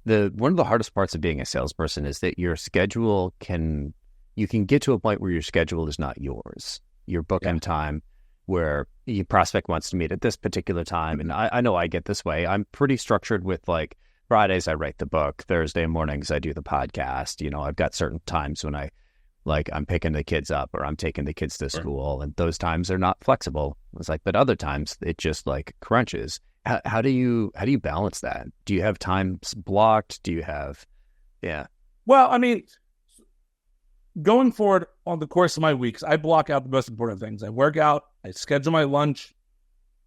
the one of the hardest parts of being a salesperson is that you can get to a point where your schedule is not yours. You're booking time where your prospect wants to meet at this particular time. And I know I get this way. I'm pretty structured with like Fridays, I write the book. Thursday mornings, I do the podcast. I've got certain times when I'm picking the kids up or I'm taking the kids to school, and those times are not flexible. It's like, but other times it just like crunches. How do you balance that? Do you have times blocked? Do you have, Well, I mean, going forward on the course of my weeks, I block out the most important things. I work out, I schedule my lunch,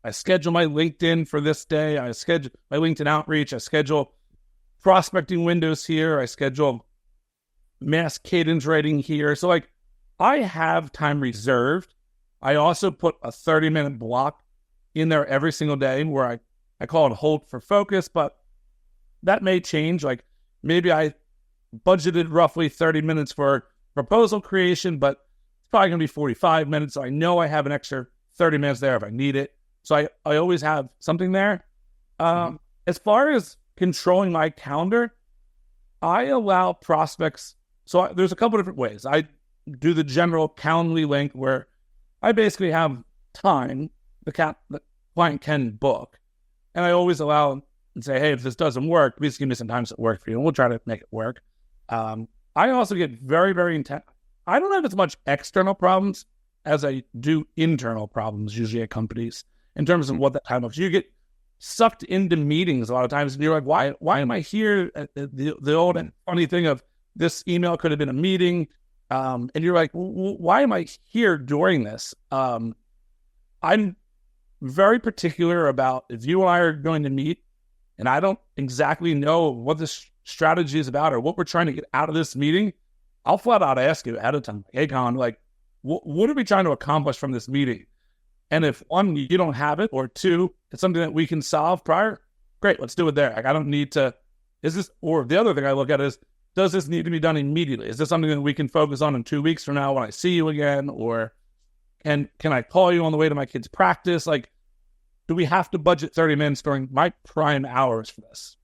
I schedule my LinkedIn for this day, I schedule my LinkedIn outreach, I schedule prospecting windows here, I schedule mass cadence writing here. So like I have time reserved. I also put a 30-minute block in there every single day where I call it hold for focus, but that may change. Like maybe I budgeted roughly 30 minutes for proposal creation, but it's probably going to be 45 minutes. So I know I have an extra 30 minutes there if I need it. So I always have something there. As far as controlling my calendar, I allow prospects. So there's a couple different ways. I do the general Calendly link where I basically have time the client can book. And I always allow and say, hey, if this doesn't work, please give me some times that work for you, and we'll try to make it work. I also get very, very intense. I don't have as much external problems as I do internal problems usually at companies in terms of what that time looks. You get sucked into meetings a lot of times, and you're like, why am I here? The old funny thing of this email could have been a meeting, and you're like, why am I here during this? I'm very particular about if you and I are going to meet, and I don't exactly know what this strategy is about or what we're trying to get out of this meeting, I'll flat out ask you ahead of time, hey, Colin, like, what are we trying to accomplish from this meeting? And if one, you don't have it, or two, it's something that we can solve prior, great, let's do it there. Like, I don't need to, or the other thing I look at is, does this need to be done immediately? Is this something that we can focus on in 2 weeks from now when I see you again? Or can I call you on the way to my kid's practice? Like, do we have to budget 30 minutes during my prime hours for this?